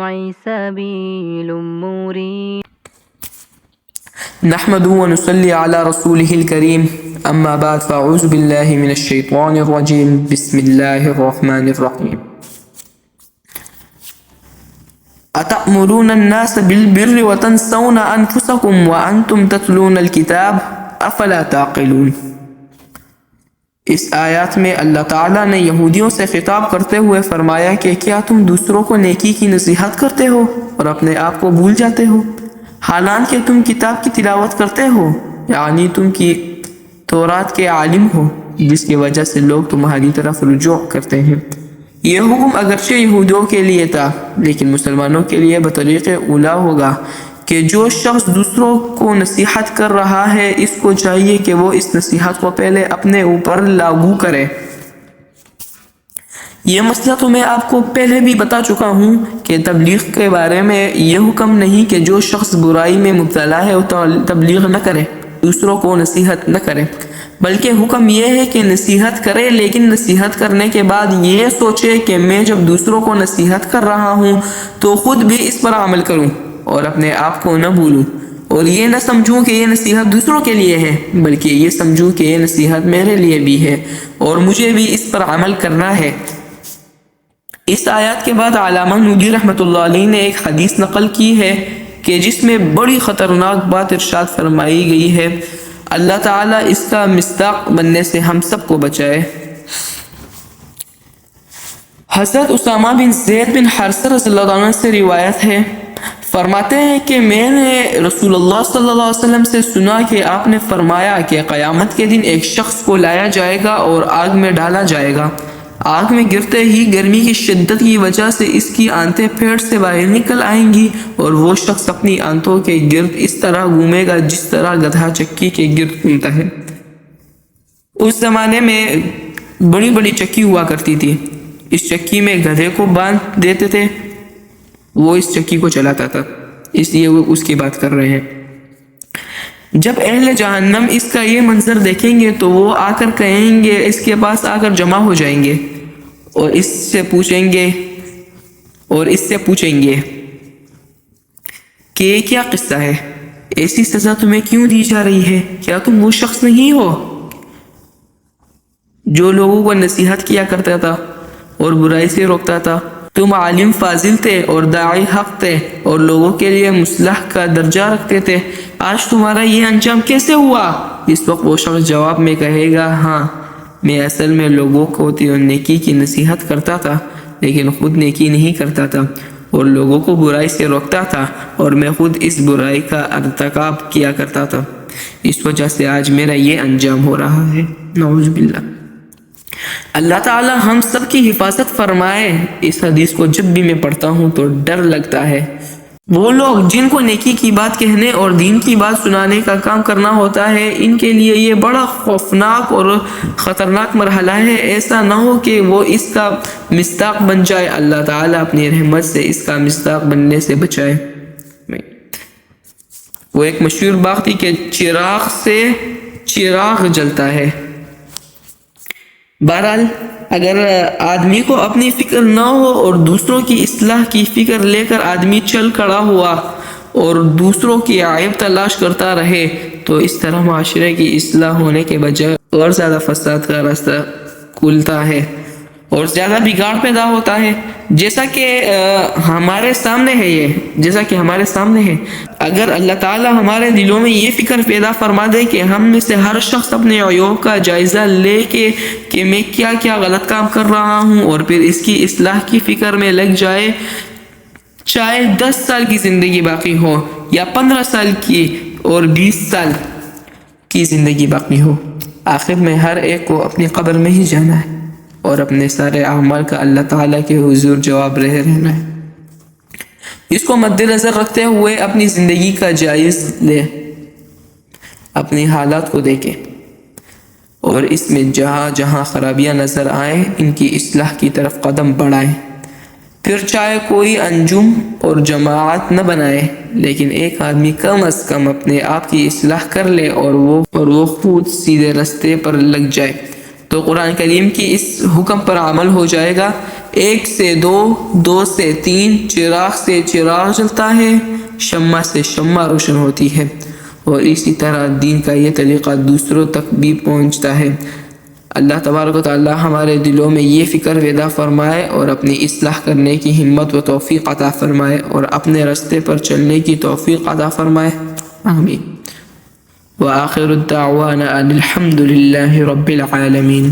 سبيل مريد. نحمده ونصلي على رسوله الكريم، أما بعد، فأعوذ بالله من الشيطان الرجيم. بسم الله الرحمن الرحيم. أتأمرون الناس بالبر وتنسون أنفسكم وأنتم تتلون الكتاب أفلا تعقلون. اس آیات میں اللہ تعالیٰ نے یہودیوں سے خطاب کرتے ہوئے فرمایا کہ کیا تم دوسروں کو نیکی کی نصیحت کرتے ہو اور اپنے آپ کو بھول جاتے ہو، حالانکہ تم کتاب کی تلاوت کرتے ہو، یعنی تم کی تورات کے عالم ہو، جس کی وجہ سے لوگ تمہاری طرف رجوع کرتے ہیں۔ یہ حکم اگرچہ یہودیوں کے لیے تھا، لیکن مسلمانوں کے لیے بطریق اولا ہوگا کہ جو شخص دوسروں کو نصیحت کر رہا ہے اس کو چاہیے کہ وہ اس نصیحت کو پہلے اپنے اوپر لاگو کرے۔ یہ مسئلہ تو میں آپ کو پہلے بھی بتا چکا ہوں کہ تبلیغ کے بارے میں یہ حکم نہیں کہ جو شخص برائی میں مبتلا ہے وہ تبلیغ نہ کرے، دوسروں کو نصیحت نہ کرے، بلکہ حکم یہ ہے کہ نصیحت کرے، لیکن نصیحت کرنے کے بعد یہ سوچے کہ میں جب دوسروں کو نصیحت کر رہا ہوں تو خود بھی اس پر عمل کروں اور اپنے آپ کو نہ بھولوں، اور یہ نہ سمجھوں کہ یہ نصیحت دوسروں کے لیے ہے، بلکہ یہ سمجھوں کہ یہ نصیحت میرے لیے بھی ہے اور مجھے بھی اس پر عمل کرنا ہے۔ اس آیات کے بعد علامہ نوری رحمۃ اللہ علیہ نے ایک حدیث نقل کی ہے کہ جس میں بڑی خطرناک بات ارشاد فرمائی گئی ہے، اللہ تعالیٰ اس کا مصداق بننے سے ہم سب کو بچائے۔ حضرت اسامہ بن زید بن حارثہ رضی اللہ عنہ سے روایت ہے، فرماتے ہیں کہ میں نے رسول اللہ صلی اللہ علیہ وسلم سے سنا کہ آپ نے فرمایا کہ قیامت کے دن ایک شخص کو لایا جائے گا اور آگ میں ڈالا جائے گا، آگ میں گرتے ہی گرمی کی شدت کی وجہ سے اس کی آنتیں پیٹ سے باہر نکل آئیں گی اور وہ شخص اپنی آنتوں کے گرد اس طرح گھومے گا جس طرح گدھا چکی کے گرد گھومتا ہے۔ اس زمانے میں بڑی بڑی چکی ہوا کرتی تھی، اس چکی میں گدھے کو باندھ دیتے تھے، وہ اس چکی کو چلاتا تھا، اس لیے وہ اس کی بات کر رہے ہیں۔ جب اہل جہنم اس کا یہ منظر دیکھیں گے تو وہ آ کر کہیں گے، اس کے پاس آ کر جمع ہو جائیں گے اور اس سے پوچھیں گے کہ یہ کیا قصہ ہے، ایسی سزا تمہیں کیوں دی جا رہی ہے؟ کیا تم وہ شخص نہیں ہو جو لوگوں کو نصیحت کیا کرتا تھا اور برائی سے روکتا تھا؟ تم عالم فاضل تھے اور داعی حق تھے اور لوگوں کے لیے مصلح کا درجہ رکھتے تھے، آج تمہارا یہ انجام کیسے ہوا؟ اس وقت وہ شخص جواب میں کہے گا، ہاں، میں اصل میں لوگوں کو نیکی کی نصیحت کرتا تھا لیکن خود نیکی نہیں کرتا تھا اور لوگوں کو برائی سے روکتا تھا اور میں خود اس برائی کا ارتکاب کیا کرتا تھا، اس وجہ سے آج میرا یہ انجام ہو رہا ہے۔ نعوذ باللہ۔ اللہ تعالی ہم سب کی حفاظت فرمائے۔ اس حدیث کو جب بھی میں پڑھتا ہوں تو ڈر لگتا ہے۔ وہ لوگ جن کو نیکی کی بات کہنے اور دین کی بات سنانے کا کام کرنا ہوتا ہے، ان کے لیے یہ بڑا خوفناک اور خطرناک مرحلہ ہے، ایسا نہ ہو کہ وہ اس کا مصداق بن جائے۔ اللہ تعالیٰ اپنی رحمت سے اس کا مصداق بننے سے بچائے۔ وہ ایک مشہور بات تھی کہ چراغ سے چراغ جلتا ہے۔ بہرحال اگر آدمی کو اپنی فکر نہ ہو اور دوسروں کی اصلاح کی فکر لے کر آدمی چل کھڑا ہوا اور دوسروں کی عیب تلاش کرتا رہے تو اس طرح معاشرے کی اصلاح ہونے کے بجائے اور زیادہ فساد کا راستہ کھلتا ہے اور زیادہ بگاڑ پیدا ہوتا ہے، جیسا کہ ہمارے سامنے ہے۔ اگر اللہ تعالیٰ ہمارے دلوں میں یہ فکر پیدا فرما دے کہ ہم میں سے ہر شخص اپنے عیوب کا جائزہ لے کے کہ میں کیا کیا غلط کام کر رہا ہوں اور پھر اس کی اصلاح کی فکر میں لگ جائے، چاہے 10 سال کی زندگی باقی ہو یا 15 سال کی اور 20 سال کی زندگی باقی ہو، آخر میں ہر ایک کو اپنی قبر میں ہی جانا ہے اور اپنے سارے اعمال کا اللہ تعالیٰ کے حضور جواب رہنا ہے۔ اس کو مد نظر رکھتے ہوئے اپنی زندگی کا جائزہ لے، اپنی حالات کو دیکھیں اور اس میں جہاں جہاں خرابیاں نظر آئیں ان کی اصلاح کی طرف قدم بڑھائیں، پھر چاہے کوئی انجم اور جماعت نہ بنائے لیکن ایک آدمی کم از کم اپنے آپ کی اصلاح کر لے اور وہ خود سیدھے رستے پر لگ جائے تو قرآن کریم کی اس حکم پر عمل ہو جائے گا ایک سے دو، دو سے تین، چراغ سے چراغ جلتا ہے، شمع سے شمع روشن ہوتی ہے، اور اسی طرح دین کا یہ طریقہ دوسروں تک بھی پہنچتا ہے۔ اللہ تبارک و تعالی ہمارے دلوں میں یہ فکر پیدا فرمائے اور اپنی اصلاح کرنے کی ہمت و توفیق عطا فرمائے اور اپنے راستے پر چلنے کی توفیق عطا فرمائے، آمین۔ وآخر الدعوانا ان الحمد للہ رب العالمین۔